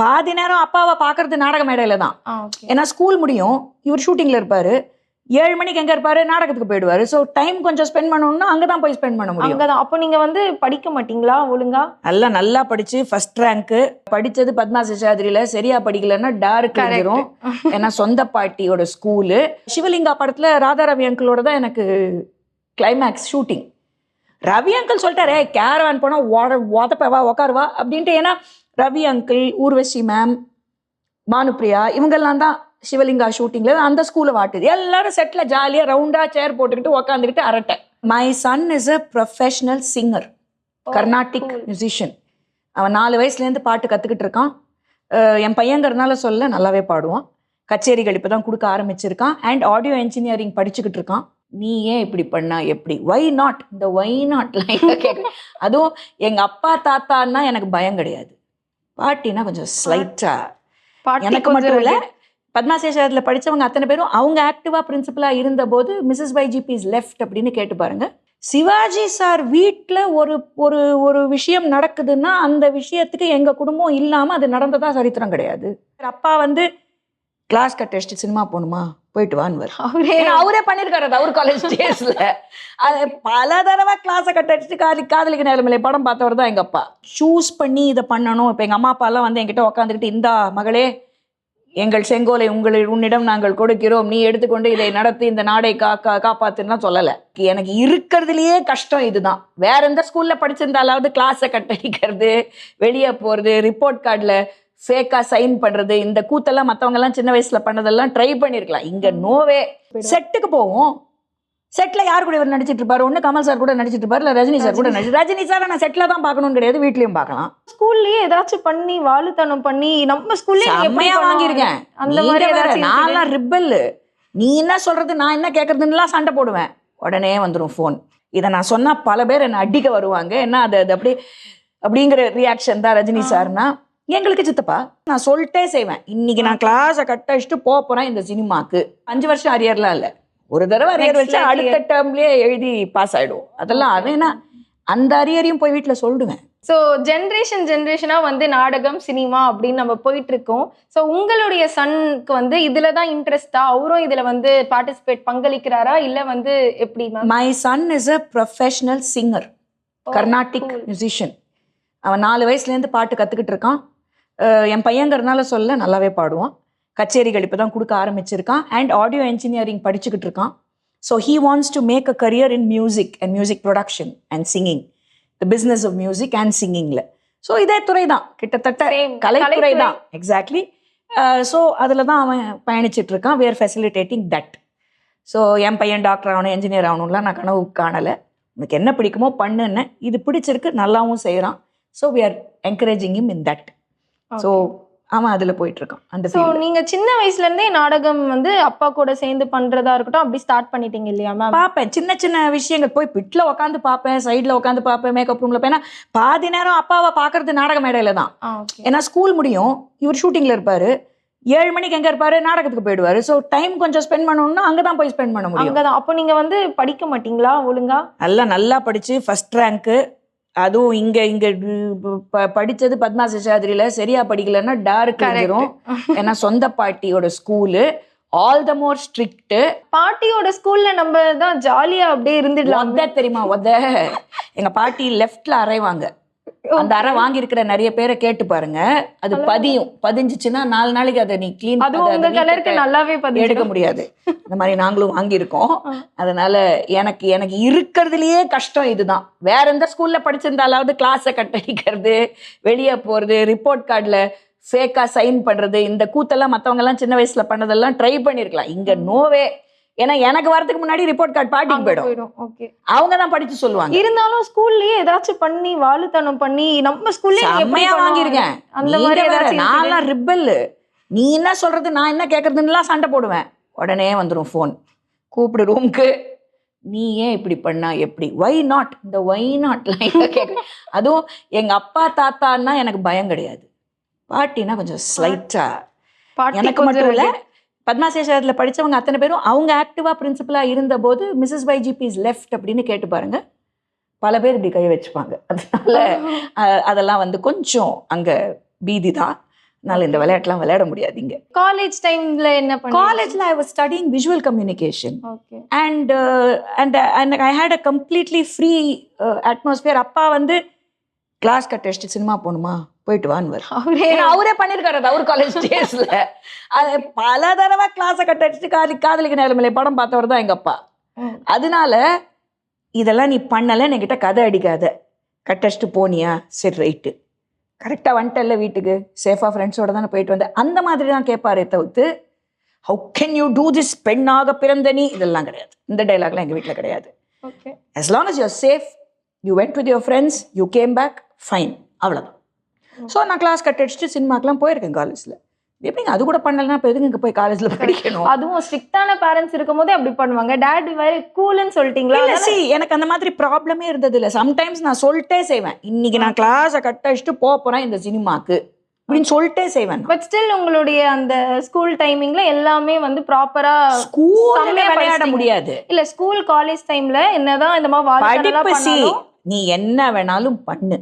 பாதி நேரம் அப்பாவை பார்க்கறது நாடக மேடையில தான். ஏன்னா ஸ்கூல் முடியும், இவர் ஷூட்டிங்ல இருப்பாரு, 7 மணிக்கு எங்க இருப்பாரு, நாடகத்துக்கு போயிடுவாரு. ஸோ டைம் கொஞ்சம் ஸ்பெண்ட் பண்ணணும்னா அங்கதான் போய் ஸ்பெண்ட் பண்ண முடியும். அங்கதான். அப்போ நீங்க வந்து படிக்க மாட்டீங்களா ஒழுங்கா? நல்லா படிச்சு ஃபர்ஸ்ட் ரேங்க் படிச்சது பத்மா சேஷாதிரியில. சரியா படிக்கலன்னா டார்க் கிடைச்சிரும். ஏன்னா சொந்த பாட்டியோட ஸ்கூலு. சிவலிங்கா படத்துல ராதா ரவி அங்கிளோட தான் எனக்கு கிளைமேக்ஸ் ஷூட்டிங். ரவி அங்கிள் சொல்லிட்டாரு, கேரவான் போனா உதப்பவா உக்காருவா அப்படின்ட்டு. ஏன்னா ரவி அங்கிள், ஊர்வசி மேம், பானுப்ரியா இவங்கெல்லாம் தான் சிவலிங்கா ஷூட்டிங்ல அந்த ஸ்கூலை வாட்டுது. எல்லாரும் செட்ல ஜாலியா ரவுண்டா சேர் போட்டுக்கிட்டு உக்காந்துக்கிட்டு அரட்டை. My son is a professional singer, Carnatic musician. அவன் 4 வயசுலேருந்து பாட்டு கற்றுக்கிட்டு இருக்கான். என் பையங்கிறதுனால சொல்ல நல்லாவே பாடுவான். கச்சேரிகள் இப்போ தான் கொடுக்க ஆரம்பிச்சிருக்கான். அண்ட் ஆடியோ இன்ஜினியரிங் படிச்சுக்கிட்டு இருக்கான். நீ ஏன் இப்படி பண்ணா எப்படி, வை நாட், இந்த வை நாட்லாம் கேட்க. அதுவும் எங்கள் அப்பா தாத்தான்னா எனக்கு பயம் கிடையாது. பாட்டினா கொஞ்சம் ஸ்லைட்டா. எனக்கு மட்டும் இல்லை, பத்மா சேஷாதிரியில் படித்தவங்க அத்தனை பேரும் அவங்க ஆக்டிவாக பிரின்சிபலாக இருந்தபோது மிஸ்ஸஸ் YGP இஸ் லெஃப்ட் அப்படின்னு கேட்டு பாருங்க. சிவாஜி சார் வீட்டில் ஒரு ஒரு ஒரு விஷயம் நடக்குதுன்னா அந்த விஷயத்துக்கு எங்கள் குடும்பம் இல்லாமல் அது நடந்ததா சரித்திரம் கிடையாது. அப்பா வந்து கிளாஸ் கட் அடிச்சுட்டு சினிமா போகணுமா, போயிட்டு வான்னு அவரே பண்ணியிருக்காரு. அது அவர் காலேஜ் டேஸ்ல அது பல தடவை கிளாஸை கட் அடிச்சுட்டு காதலிக்க நேரமில்லை படம் பார்த்தவர் தான் எங்கள் அப்பா. சூஸ் பண்ணி இதை பண்ணணும். இப்போ எங்கள் அம்மா அப்பாலாம் வந்து என்கிட்ட உட்காந்துக்கிட்டு, இந்தா மகளே எங்கள் செங்கோலை உன்னிடம் நாங்கள் கொடுக்கிறோம், நீ எடுத்துக்கொண்டு இதை நடத்தி இந்த நாடை காப்பாத்துன்னா சொல்லலை. எனக்கு இருக்கிறதுலையே கஷ்டம் இதுதான். வேற எந்த ஸ்கூல்ல படிச்சிருந்தாலாவது கிளாஸை கட் அடிக்கிறது, வெளியே போகிறது, ரிப்போர்ட் கார்டில் ஃபேக்கா சைன் பண்றது, இந்த கூத்தெல்லாம் மற்றவங்க எல்லாம் சின்ன வயசுல பண்ணதெல்லாம் ட்ரை பண்ணிருக்கலாம். இங்க நோவே. செட்டுக்கு போவோம், செட்ல யார் கூட இவர் நடிச்சிட்டு இருப்பாரு, ஒண்ணு கமல் சார் கூட நடிச்சிட்டு இருப்பாரு, இல்ல ரஜினி சார் கூட ரஜினி சார் நான் செட்ல தான் பார்க்கணும்னு கிடையாது, வீட்லயும் பார்க்கலாம். ஸ்கூல்லயே ஏதாச்சும் பண்ணி வாழுத்தனம் பண்ணி நம்ம ஸ்கூல்ல செம்மையா வாங்கியிருக்கேன். அந்த மாதிரி நான்லாம் ரிப்பல். நீ என்ன சொல்றது நான் என்ன கேட்கறதுலாம் சண்டை போடுவேன். உடனே வந்துடும் ஃபோன். இதை நான் சொன்னா பல பேர் என்ன அடிக்க வருவாங்க. என்ன அது அப்படி அப்படிங்கிற ரியாக்ஷன் தான் ரஜினி சார்னா. எங்களுக்கு சித்தப்பா நான் சொல்லிட்டே செய்வேன், இன்னைக்கு நான் கிளாஸை கட் அடிச்சுட்டு போறேன் இந்த சினிமாக்கு. 5 வருஷம் அரியர்லாம் இல்லை, ஒரு தடவை அரியர் வச்சா அடுத்த டேர்ம்லயே எழுதி பாஸ் ஆயிடும். அதெல்லாம் அதேனா அந்த அரியரையும் போய் வீட்டில் சொல்லிடுவேன். ஸோ ஜென்ரேஷனா வந்து நாடகம் சினிமா அப்படின்னு நம்ம போயிட்டு இருக்கோம். ஸோ உங்களுடைய சனுக்கு வந்து இதுல தான் இன்ட்ரெஸ்டா, அவரும் இதுல வந்து பார்ட்டிசிபேட் பங்களிக்கிறாரா இல்ல வந்து எப்படி? My son is a professional singer, Carnatic musician. அவன் 4 வயசுலேருந்து பாட்டு கற்றுக்கிட்டு இருக்கான். என் பையங்கிறதுனால சொல்ல நல்லாவே பாடுவான். கச்சேரிகள் இப்போ தான் கொடுக்க ஆரம்பிச்சிருக்கான். அண்ட் ஆடியோ இன்ஜினியரிங் படிச்சுக்கிட்டு இருக்கான். So he wants to make a career in music and music production and singing, the business of music and சிங்கிங்கில். ஸோ இதே துறை தான், கிட்டத்தட்ட கலைத்துறை தான். எக்ஸாக்ட்லி. ஸோ அதில் தான் அவன் பயணிச்சுட்டு இருக்கான். we are facilitating that. So என் பையன் டாக்டர் ஆகணும், என்ஜினியர் ஆகணும்லாம் நான் கனவு காணலை. உனக்கு என்ன பிடிக்குமோ பண்ணுன்னு, இது பிடிச்சிருக்கு, நல்லாவும் செய்கிறான். So we are encouraging him in that. So அவன் அதில் போயிட்டு இருக்கான். அந்த ஸோ நீங்கள் சின்ன வயசுலேருந்தே நாடகம் வந்து அப்பா கூட சேர்ந்து பண்ணுறதா இருக்கட்டும் அப்படி ஸ்டார்ட் பண்ணிட்டீங்க இல்லையா மேம்? பார்ப்பேன், சின்ன சின்ன விஷயங்கள் போய் பிட்டில் உட்காந்து பார்ப்பேன், சைடில் உட்காந்து பார்ப்பேன், மேக்கப் ரூமில். ஏன்னா பாதி நேரம் அப்பாவை பார்க்கறது நாடக மேடையில தான். ஏன்னா ஸ்கூல் முடியும், இவர் ஷூட்டிங்கில் இருப்பார், 7 மணிக்கு எங்கே இருப்பாரு, நாடகத்துக்கு போயிடுவார். ஸோ டைம் கொஞ்சம் ஸ்பெண்ட் பண்ணணும்னா அங்கே தான் போய் ஸ்பெண்ட் பண்ண முடியும். அங்கே தான். அப்போ நீங்கள் வந்து படிக்க மாட்டீங்களா ஒழுங்கா? நல்லா படித்து ஃபர்ஸ்ட் ரேங்க்கு. அதுவும் இங்க படிச்சது பத்மா சேஷாதிரியில. சரியா படிக்கலன்னா டார்க் கிடைச்சிரும். ஏன்னா சொந்த பாட்டியோட school, all the more strict. பாட்டியோட ஸ்கூல்ல நம்ம தான் ஜாலியா அப்படியே இருந்துடலாம். தெரியுமா எங்க பாட்டி லெஃப்ட்ல அரைவாங்க. அந்த அறை வாங்கி இருக்கிற நிறைய பேரை கேட்டு பாருங்க, அது பதிஞ்சிச்சுன்னா 4 நாளைக்கு அதை நீ கிளீன் நல்லாவே எடுக்க முடியாது. இந்த மாதிரி நாங்களும் வாங்கியிருக்கோம். அதனால எனக்கு இருக்கிறதுலயே கஷ்டம் இதுதான். வேற எந்த ஸ்கூல்ல படிச்சிருந்தாலாவது கிளாஸை கட் அடிக்கிறது, வெளியே போறது, ரிப்போர்ட் கார்டில் ஃபேக்கா சைன் பண்றது, இந்த கூத்தெல்லாம் மற்றவங்க எல்லாம் சின்ன வயசுல பண்ணதெல்லாம் ட்ரை பண்ணிருக்கலாம். இங்க நோவே. ஏன்னா எனக்கு வரதுக்கு முன்னாடி ரிப்போர்ட் கார்டு பாட்டிக்கு போயிடும். அவங்க தான் படிச்சு சொல்லுவாங்க. இருந்தாலும் ஸ்கூல்லயே ஏதாச்சும் பண்ணி வாழுத்தனம் பண்ணி நம்ம ஸ்கூல்ல செம்மையா வாங்கியிருக்கேன். அந்த மாதிரி நான்லாம் ரிப்பல். நீ என்ன சொல்றது நான் என்ன கேட்கறதுலாம் சண்டை போடுவேன். உடனே வந்துடும் ஃபோன், கூப்பிடு ரூம்க்கு, நீ ஏன் இப்படி பண்ணா எப்படி, வை நாட், இந்த வை நாட்லாம் கேட்க. அதுவும் எங்க அப்பா தாத்தான்னா எனக்கு பயம் கிடையாது. பாட்டினா கொஞ்சம் ஸ்லைட்டா. எனக்கு மட்டும் இல்லை, பத்மா சேஷாதிரியில் படித்தவங்க அத்தனை பேரும் அவங்க ஆக்டிவாக பிரின்சிபலாக இருந்தபோது மிஸ்ஸஸ் YGP இஸ் லெஃப்ட் அப்படின்னு கேட்டு பாருங்க. பல பேர் இப்படி கை வச்சுப்பாங்க. அதனால அதெல்லாம் வந்து கொஞ்சம் அங்கே பீதி தான். அதனால இந்த விளையாட்டுலாம் விளையாட முடியாது இங்க. காலேஜ் டைம்ல என்ன பண்ணீங்க? காலேஜ்ல I was studying visual communication okay. and I had a completely free atmosphere. அப்பா வந்து கிளாஸ் கட் அடிச்சுட்டு சினிமா போகணுமா போயிட்டு வான்னு அவரே பண்ணிருக்காரு அது அவர் காலேஜ் டேஸ்ல. அது பல தடவை கிளாஸை கட் அடிச்சுட்டு காதலிக்க நேரமில்லை படம் பார்த்தவர் தான் எங்க அப்பா. அதனால இதெல்லாம் நீ பண்ணலன்னு என்கிட்ட கதை அடிக்காத, கட் அடிச்சுட்டு போனியா சரி ரைட்டு, கரெக்டாக வந்துட்டல்ல வீட்டுக்கு சேஃபாக ஃப்ரெண்ட்ஸோட தானே போயிட்டு வந்தேன், அந்த மாதிரி தான் கேட்பாரே தவிர்த்து how can you do this பெண்ணாக பிறந்த நீ இதெல்லாம் கிடையாது. இந்த டைலாக்லாம் எங்கள் வீட்டில் கிடையாது. as long as you're safe, you went with your friends, you came back, fine, அவ்வளோதான். ஸோ நான் கிளாஸ் கட் அடிச்சுட்டு சினிமாக்கெலாம் போயிருக்கேன் காலேஜில். எப்படிங்க அது கூட பண்ணலன்னா இப்போ எதுக்கு இங்கே போய் காலேஜில் படிக்கணும்? அதுவும் ஸ்ட்ரிக்டான பேரண்ட்ஸ் இருக்கும் போதே அப்படி பண்ணுவாங்க. டேட் வேற கூல்னு சொல்லிட்டீங்களா? எனக்கு அந்த மாதிரி ப்ராப்ளமே இருந்தது இல்லை. சம்டைம்ஸ் நான் சொல்லிட்டே செய்வேன், இன்னைக்கு நான் கிளாஸை கட் அடிச்சுட்டு போறேன் இந்த சினிமாக்கு அப்படின்னு சொல்லிட்டே செய்வேன். பட் ஸ்டில் உங்களுடைய அந்த ஸ்கூல் டைமிங்ல எல்லாமே வந்து ப்ராப்பரா ஸ்கூல்ல விளையாட முடியாது. இல்ல ஸ்கூல் காலேஜ் டைம்ல என்னதான் இந்த மாதிரி நீ என்ன வேணாலும் பண்ணு,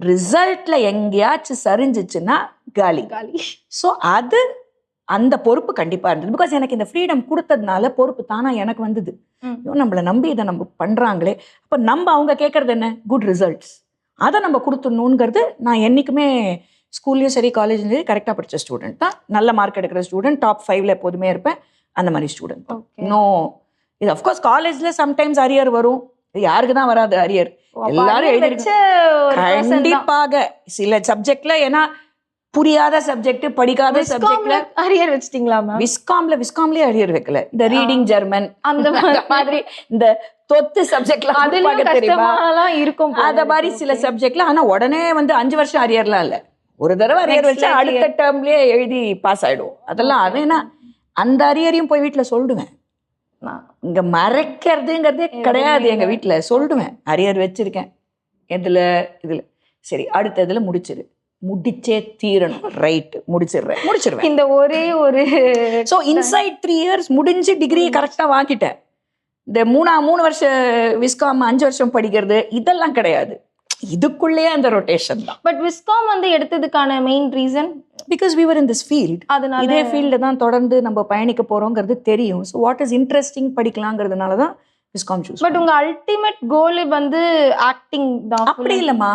ரிசல்ட்ல எங்கேயாச்சும் சரிஞ்சிச்சுன்னா காலி. ஸோ அது அந்த பொறுப்பு கண்டிப்பா இருந்தது. பிகாஸ் எனக்கு இந்த ஃப்ரீடம் கொடுத்ததுனால பொறுப்பு தானா எனக்கு வந்தது. நம்மளை நம்பி இதை நம்ம பண்றாங்களே, அப்ப நம்ம அவங்க கேட்கறது என்ன, குட் ரிசல்ட்ஸ், அதை நம்ம கொடுத்துடணுங்கிறது. நான் என்னைக்குமே ஸ்கூல்லையும் சரி காலேஜ்லையும் சரி கரெக்டாக படித்த ஸ்டூடெண்ட் தான், நல்ல மார்க் எடுக்கிற ஸ்டூடெண்ட், டாப் 5ல எப்போதுமே இருப்பேன், அந்த மாதிரி ஸ்டூடெண்ட் தான். இது அஃப்கோர்ஸ் காலேஜ்ல சம்டைம்ஸ் அரியர் வரும், யாருக்கு தான் வராது அரியர், எல்லாரும் எழுதிருச்சு கண்டிப்பாக சில சப்ஜெக்ட்ல. ஏன்னா புரியாத சப்ஜெக்ட், படிக்காத சப்ஜெக்ட்ல அரியர் வச்சிட்டீங்களா மேம்? விஸ்காம்லயே அரியர் வைக்கல, இந்த ரீடிங் ஜெர்மன் அந்த மாதிரி இந்த தொத்து சப்ஜெக்ட்ல இருக்கும், அத மாதிரி சில சப்ஜெக்ட்ல. ஆனா உடனே வந்து 5 வருஷம் அரியர்லாம் இல்ல, ஒரு தடவை அரியர் வச்சா அடுத்த டேர்ம்லயே எழுதி பாஸ் ஆயிடும். அதெல்லாம் அது ஏன்னா அந்த அரியரையும் போய் வீட்டுல சொல்லிடுவேன். இங்க மறைக்கிறதுங்கிறதே கிடையாது, எங்க வீட்டுல சொல்லிடுவேன் அரியர் வச்சிருக்கேன் இதுல சரி அடுத்த முடிச்சே தீரணும், ரைட் முடிச்சிடுவேன். இந்த ஒரே ஒரு ஸோ இன்சைட் 3 இயர்ஸ் முடிஞ்சு டிகிரி கரெக்டா வாங்கிட்டேன். இந்த 3 வருஷம் விஸ்காம் 5 வருஷம் படிக்கிறது இதெல்லாம் கிடையாது, இதுக்குள்ளேயே அந்த ரொட்டேஷன் தான். பட் விஸ்காம் வந்து எடுத்ததுக்கான main reason because we were in this field, அதனால இதே ஃபீல்டு தான் தொடர்ந்து நம்ம பயணிக்க போறோங்கிறது தெரியும். ஸோ வாட் இஸ் இன்ட்ரெஸ்டிங் படிக்கலாங்கிறதுனால தான் விஸ்காம் சூஸ். பட் உங்க அல்டிமேட் கோல் வந்து ஆக்டிங் தான்? அப்படி இல்லைம்மா,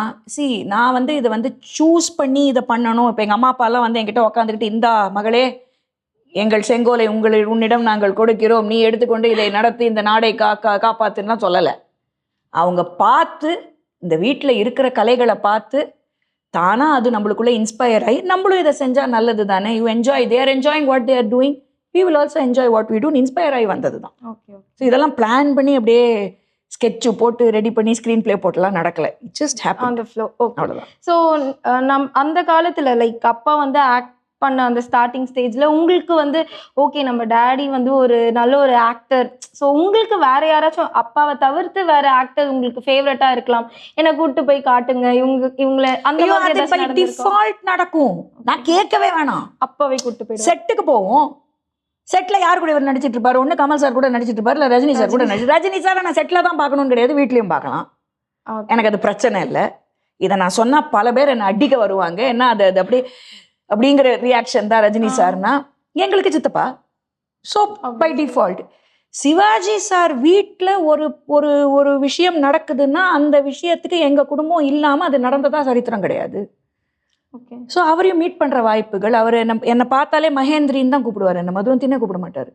நான் வந்து இதை வந்து சூஸ் பண்ணி இதை பண்ணணும். இப்போ எங்கள் அம்மா அப்பாலாம் வந்து என்கிட்ட உட்காந்துக்கிட்டு, இந்தா மகளே எங்கள் செங்கோலை உன்னிடம் நாங்கள் கொடுக்கிறோம், நீ எடுத்துக்கொண்டு இதை நடத்தி இந்த நாடை காப்பாத்துன்னா சொல்லலை. அவங்க பார்த்து இந்த வீட்டில் இருக்கிற கலைகளை பார்த்து தானா அது நம்மளுக்குள்ள இன்ஸ்பயர் ஆகி நம்மளும் இதை செஞ்சா நல்லது தானே, you enjoy, they are enjoying what they are doing, we will also enjoy what we do, inspire ஆகி வந்தது தான். ஸோ இதெல்லாம் பிளான் பண்ணி அப்படியே ஸ்கெட்சு போட்டு ரெடி பண்ணி ஸ்க்ரீன் பிளே போட்டுலாம் நடக்கல, it just happen on the flow. அவ்வளவுதான். ஸோ அந்த காலத்துல லைக் அப்பா வந்து ஆக்ட் பண்ண அந்த ஸ்டார்டிங் ஸ்டேஜ்ல உங்களுக்கு வந்து ஓகே நம்ம டேடி வந்து ஒரு நல்ல ஒரு ஆக்டர், ஸோ உங்களுக்கு வேற யாராச்சும் அப்பாவை தவிர்த்து வேற ஆக்டர் உங்களுக்கு ஃபேவரட்டா இருக்கலாம், என்ன கூட்டு போய் காட்டுங்க இவங்களை அந்த மாதிரி டிஃபால்ட் நடக்கும், நான் கேட்கவே வேணாம், அப்பாவே கூட்டு போய் செட்டுக்கு போவோம். செட்ல யார் கூட இவர் நடிச்சிட்டு இருப்பாரு, ஒண்ணு கமல் சார் கூட நடிச்சிட்டு இருப்பாரு, இல்ல ரஜினி சார் கூட ரஜினி சார் நான் செட்ல தான் பார்க்கணும்னு கிடையாது, வீட்லயும் பார்க்கலாம், எனக்கு அது பிரச்சனை இல்லை. இதை நான் சொன்னா பல பேர் என்ன அடிக்க வருவாங்க, என்ன அது அப்படிங்கிற ரியாக்ஷன் தான் ரஜினி சார்னா எங்களுக்கு சித்தப்பா. So by default Sivaji sir வீட்டில் ஒரு விஷயம் நடக்குதுன்னா அந்த விஷயத்துக்கு எங்க குடும்பம் இல்லாம அது நடந்ததா சரித்திரம் கிடையாது. ஸோ அவரையும் மீட் பண்ற வாய்ப்புகள், அவர் என்னை பார்த்தாலே மகேந்திரின்னு தான் கூப்பிடுவாரு, என்ன மதுவந்தினே கூப்பிட மாட்டாரு.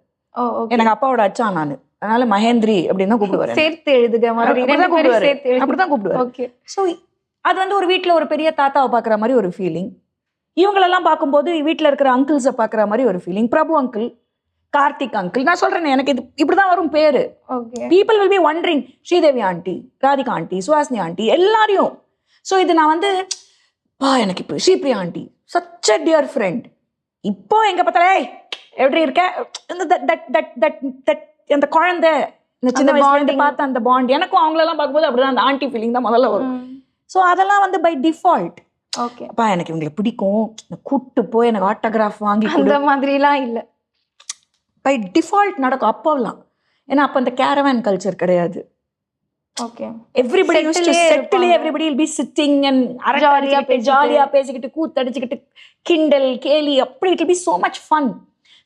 எனக்கு அப்பாவோட அச்சா நானு, அதனால மகேந்திரி அப்படின்னு தான் கூப்பிடுவாரு, சேர்த்து எழுதுக அப்படிதான் கூப்பிடுவாரு. ஸோ அது வந்து ஒரு வீட்டில் ஒரு பெரிய தாத்தாவை பார்க்குற மாதிரி ஒரு ஃபீலிங், இவங்களெல்லாம் பார்க்கும்போது வீட்டில் இருக்கிற அங்கிள்ஸை பார்க்குற மாதிரி ஒரு ஃபீலிங். பிரபு அங்கிள், கார்த்திக் அங்கிள், நான் சொல்றேன் எனக்கு இது இப்படிதான் வரும் பேரு. People will be wandering, Sridevi aunty, Radhika aunty, Suhasini aunty, எல்லாரையும். ஸோ இது நான் வந்து எனக்கு இப்போ Sripriya aunty such a dear friend, இப்போ எங்க பார்த்தாலே எப்படி இருக்க அந்த குழந்தை, இந்த சின்ன வயசுல பார்த்த அந்த பாண்ட், எனக்கும் அவங்களெல்லாம் பார்க்கும்போது அப்படிதான் அந்த ஆண்டி ஃபீலிங் தான் முதல்ல வரும். ஸோ அதெல்லாம் வந்து பை டிஃபால்ட். ஓகே அப்பா எனக்கு இவங்களை பிடிக்கும், கூட்டு போய் எனக்கு ஆட்டோகிராஃப் வாங்கி அந்த மாதிரிலாம் இல்லை, பை டிஃபால்ட் நடக்கும் அப்போலாம். ஏன்னா அப்போ அந்த கேரவான் கல்ச்சர் கிடையாது, okay everybody use to settle, everybody will be sitting and ஜாலியா பேசிக்கிட்டு கூத்தடிச்சுக்கிட்டு கிண்டல் கேலி, அப்படி it will be so much fun.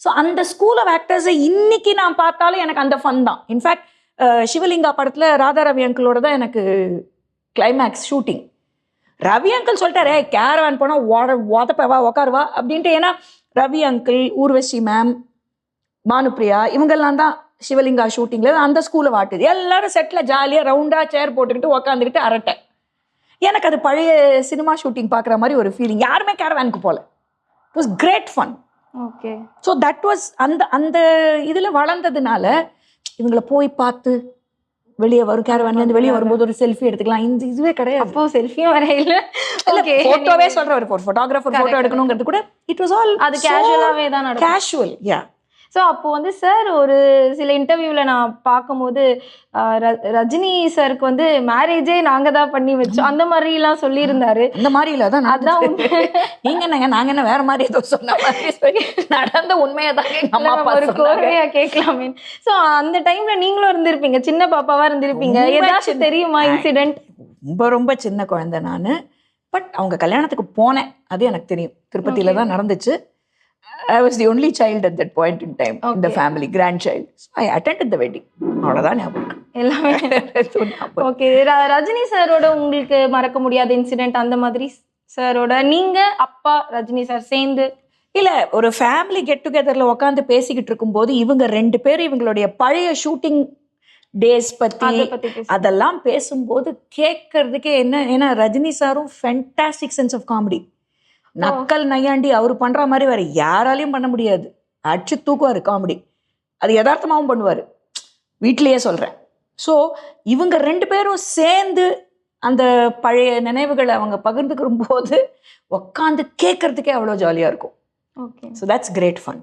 So அந்த ஸ்கூல் ஆஃப் ஆக்டர்ஸை இன்னைக்கு நான் பார்த்தாலும் எனக்கு அந்த ஃபன் தான். இன்ஃபேக்ட் சிவலிங்கா படத்தில் ராதா ரவி அங்கிளோட தான் எனக்கு கிளைமேக்ஸ் ஷூட்டிங். ரவி அங்கிள் சொல்லிட்டாரு கேரவான் போனால் ஓதப்பவா உக்காருவா அப்படின்ட்டு. ஏன்னா ரவி அங்கிள், ஊர்வசி மேம், பானுப்ரியா இவங்கெல்லாம் தான் சிவலிங்கா ஷூட்டிங்ல அந்த ஸ்கூலை வாட்டுது. எல்லாரும் செட்டில் ஜாலியாக ரவுண்டாக சேர் போட்டுக்கிட்டு உக்காந்துக்கிட்டு அரட்டை. எனக்கு அது பழைய சினிமா ஷூட்டிங் பார்க்குற மாதிரி ஒரு ஃபீலிங். யாருமே கேரவானுக்கு போகல. It was great fun. Okay. So that was அந்த இதில் வளர்ந்ததுனால இவங்களை போய் பார்த்து வெளியே வரும் கேரவான்லேருந்து வெளியே வரும்போது ஒரு செல்ஃபி எடுத்துக்கலாம், இந்த இதுவே கிடையாது. அப்போ செல்ஃபியும் வரையில ஃபோட்டோவே சொல்கிற ஒரு ஃபோட்டோகிராஃபர் ஃபோட்டோ எடுக்கணுங்கிறது கூட இட் வாஸ் ஆல் அது கேஷுவலாகவே தான் நடக்கும். கேஷுவல், யா. ஸோ அப்போ வந்து சார் ஒரு சில இன்டர்வியூவில் நான் பார்க்கும்போது ரஜினி சாருக்கு வந்து மேரேஜே நாங்கள் தான் பண்ணி வச்சோம் அந்த மாதிரிலாம் சொல்லியிருந்தாரு. அந்த மாதிரி இல்லை தான் அதான் நீங்க என்னங்க நாங்கள் என்ன வேற மாதிரி ஏதோ சொன்ன மாதிரி நடந்த உண்மையை தான் அம்மா அப்பா ஒரு கோர்வையா கேட்கலாமே. ஸோ அந்த டைம்ல நீங்களும் இருந்திருப்பீங்க, சின்ன பாப்பாவா இருந்திருப்பீங்க, ஏதாச்சும் தெரியுமா இன்சிடென்ட்? ரொம்ப சின்ன குழந்தை நான். பட் அவங்க கல்யாணத்துக்கு போனேன், அது எனக்கு தெரியும். திருப்பதியில தான் நடந்துச்சு. I was the only child at that point in time in the family, grandchild. So I attended the wedding. அவ்வளோதான் ஞாபகம் எல்லாமே. ஓகே. ரஜினி சாரோட உங்களுக்கு மறக்க முடியாத இன்சிடென்ட் அந்த மாதிரி சாரோட நீங்க அப்பா ரஜினி சார் சேர்ந்து? இல்லை, ஒரு ஃபேமிலி கெட் டுகெதரில் உட்காந்து பேசிக்கிட்டு இருக்கும்போது இவங்க 2 பேரும் இவங்களுடைய பழைய ஷூட்டிங் டேஸ் பற்றி அதெல்லாம் பேசும்போது கேட்கறதுக்கே என்ன, ஏன்னா ரஜினி சாரும் ஃபென்டாஸ்டிக் சென்ஸ் ஆஃப் காமெடி. நக்கல் நையாண்டி அவர் பண்ற மாதிரி வேற யாராலையும் பண்ண முடியாது. அடிச்சு தூக்குவாரு காமெடி. அது யதார்த்தமாகவும் பண்ணுவார், வீட்லயே சொல்றேன். ஸோ இவங்க 2 பேரும் சேர்ந்து அந்த பழைய நினைவுகளை அவங்க பகிர்ந்துக்கிற போது உட்காந்து கேட்கறதுக்கே அவ்வளோ ஜாலியாக இருக்கும். So that's great fun.